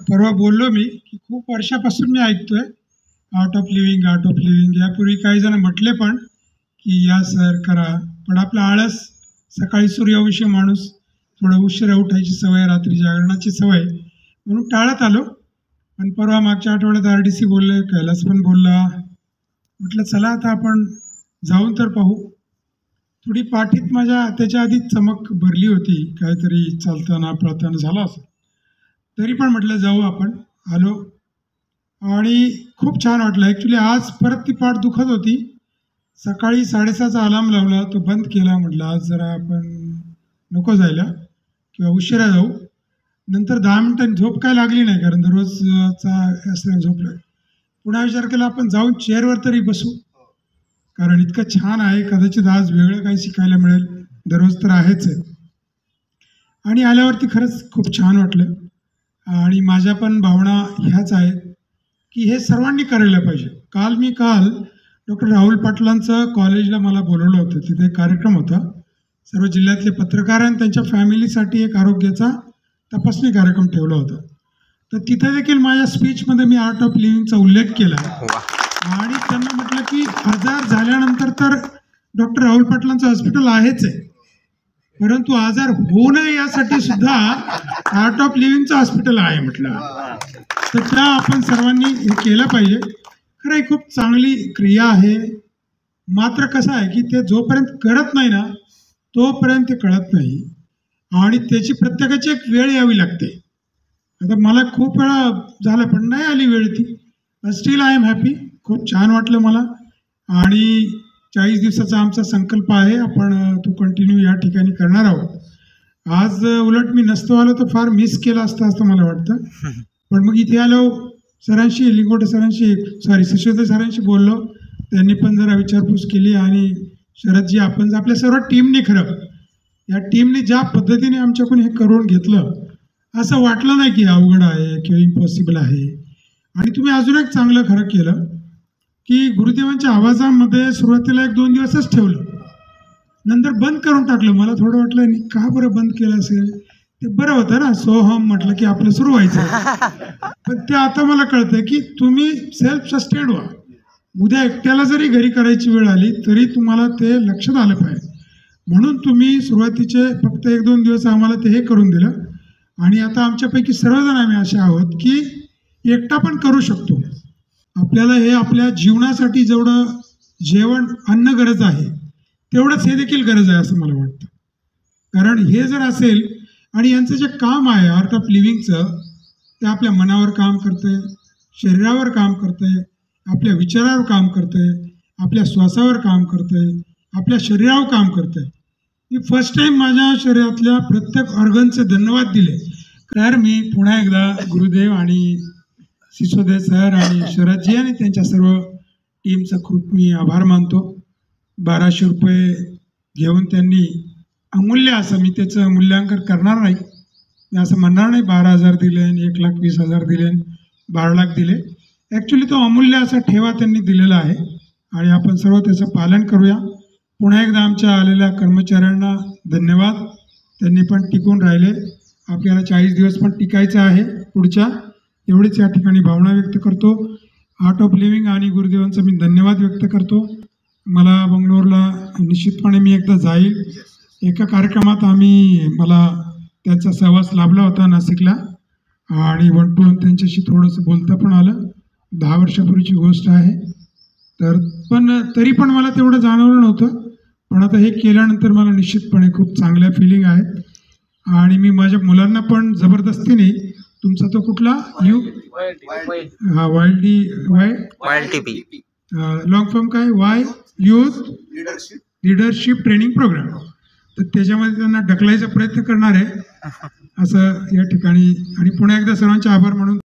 परवा बोललो मी की खूप वर्षापासून मी ऐकतोय art of living, art of living. यापूर्वी काही जण म्हटले पण की या सर करा, पण आपला आळस, सकाळी सूर्यवंशी माणूस, थोडं उशिरा उठायची सवय, रात्री जागरणाची सवय, म्हणून टाळत आलो. पण परवा मागच्या आठवड्यात RDC बोलले, कैलास पण बोलला. म्हटलं चला आता आपण जाऊन तर पाहू. थोडी पाठीत माझ्या त्याच्या आधी चमक भरली होती, काहीतरी चालताना पळताना झालं असं. तरी पण म्हटलं जाऊ आपण. आलो आणि खूप छान वाटलं. ॲक्च्युली आज परत ती पाठ दुखत होती. सकाळी 6:30चा अलार्म लावला, तो बंद केला. म्हटलं आज जरा आपण नको जायला किंवा उशिरा जाऊ. नंतर 10 मिनिटांनी झोप काय लागली नाही, कारण दररोजचा असं झोपलं. पुन्हा विचार केला आपण जाऊन चेअरवर तरी बसू, कारण इतकं छान आहे. कदाचित आज वेगळं काही शिकायला मिळेल, दररोज तर आहेच आहे. आणि आल्यावरती खरंच खूप छान वाटलं. आणि माझ्या पण भावना ह्याच आहेत की हे सर्वांनी करायला पाहिजे. काल डॉक्टर राहुल पाटलांचं कॉलेजला मला बोलवलं होतं. तिथे एक कार्यक्रम होता. सर्व जिल्ह्यातले पत्रकार आणि त्यांच्या फॅमिलीसाठी एक आरोग्याचा तपासणी कार्यक्रम ठेवला होता. तर तिथे देखील माझ्या स्पीचमध्ये मी आर्ट ऑफ लिव्हिंगचा उल्लेख केला. आणि त्यांना म्हटलं की आजार झाल्यानंतर तर डॉक्टर राहुल पाटलांचं हॉस्पिटल आहेच आहे, परंतु आजार होऊ नये यासाठी सुद्धा आर्ट ऑफ लिव्हिंगचं हॉस्पिटल आहे म्हटलं. तर त्या आपण सर्वांनी हे केलं पाहिजे. खरं ही खूप चांगली क्रिया आहे. मात्र कसं आहे की ते जोपर्यंत करत नाही ना, तोपर्यंत ते कळत नाही. आणि त्याची प्रत्येकाची एक वेळ यावी लागते. आता मला खूप वेळा झालं पण नाही आली वेळ ती. Still I am happy. खूप छान वाटलं मला. आणि 40 दिवसाचा आमचा संकल्प आहे. आपण तो कंटिन्यू या ठिकाणी करणार आहोत. आज उलट मी नसतो आलो तर फार मिस केला असतं मला वाटतं. पण मग इथे आलो, सरांशी, लिंगोटे सरांशी, सिसोदे सरांशी बोललो. त्यांनी पण जरा विचारपूस केली. आणि शरदजी, आपण आपल्या सर्व टीमने, खरं या टीमने ज्या पद्धतीने आमच्याकडून हे करून घेतलं, असं वाटलं नाही की अवघड आहे किंवा इम्पॉसिबल आहे. आणि तुम्ही अजून एक चांगलं खरं केलं की गुरुदेवांच्या आवाजामध्ये सुरुवातीला 1-2 दिवसच ठेवलं, नंतर बंद करून टाकलं. मला थोडं वाटलं का बरं बंद केलं असेल. ते बरं होतं ना, सोहम म्हटलं की आपलं सुरू व्हायचं. पण ते आता मला कळतं की तुम्ही सेल्फ सस्टेन्ड व्हा. उद्या एकट्याला जरी घरी करायची वेळ आली तरी तुम्हाला ते लक्षात आलं पाहिजे. म्हणून तुम्ही सुरुवातीचे फक्त 1-2 दिवस आम्हाला ते हे करून दिलं. आणि आता आमच्यापैकी सर्वजण आम्ही असे आहोत की एकटा पण करू शकतो. आपल्याला हे आपल्या जीवनासाठी जेवढं जेवण, अन्न गरज आहे, तेवढंच हे देखील गरज आहे असं मला वाटतं. कारण हे जर असेल, आणि यांचं जे काम आहे आर्ट ऑफ लिव्हिंगचं, ते आपल्या मनावर काम करतंय, शरीरावर काम करतंय, आपल्या विचारावर काम करतंय, आपल्या श्वासावर काम करतंय, आपल्या शरीरावर काम करतंय. मी फर्स्ट टाईम माझ्या शरीरातल्या प्रत्येक ऑर्गनचे धन्यवाद दिले. तर मी पुन्हा एकदा गुरुदेव आणि सिसोदे सर आणि शरदजी आणि त्यांच्या सर्व टीमचा खूप मी आभार मानतो. 1200 रुपये घेऊन त्यांनी अमूल्य, असं मी त्याचं मूल्यांकन करणार नाही, मी असं म्हणणार नाही 12,000 दिले, 1,20,000 दिले, 12 लाख दिले. ॲक्च्युली तो अमूल्य असा ठेवा त्यांनी दिलेला आहे. आणि आपण सर्व त्याचं पालन करूया. पुन्हा एकदा आमच्या आलेल्या कर्मचाऱ्यांना धन्यवाद. त्यांनी पण टिकून राहिले. आपल्याला 40 दिवस पण टिकायचं आहे पुढच्या. एवढीच या ठिकाणी भावना व्यक्त करतो. आर्ट ऑफ लिव्हिंग आणि गुरुदेवांचा मी धन्यवाद व्यक्त करतो. मला बंगलोरला निश्चितपणे मी एकदा जाईल. एका कार्यक्रमात मला त्यांचा सहवास लाभला होता नाशिकला, आणि 1 to 1 त्यांच्याशी थोडंसं बोलता पण आलं. 10 वर्षापूर्वीची गोष्ट आहे. तरी पण मला तेवढं जाणवलं नव्हतं. पण आता हे केल्यानंतर मला निश्चितपणे खूप चांगल्या फिलिंग आहेत. आणि मी माझ्या मुलांना पण जबरदस्तीने, तुमचा तो कुठला YLTP लॉंग फॉर्म काय, Y youth leadership training program, तर त्याच्यामध्ये त्यांना ढकलायचा प्रयत्न करणार आहे असं या ठिकाणी. आणि पुन्हा एकदा सर्वांचे आभार मानून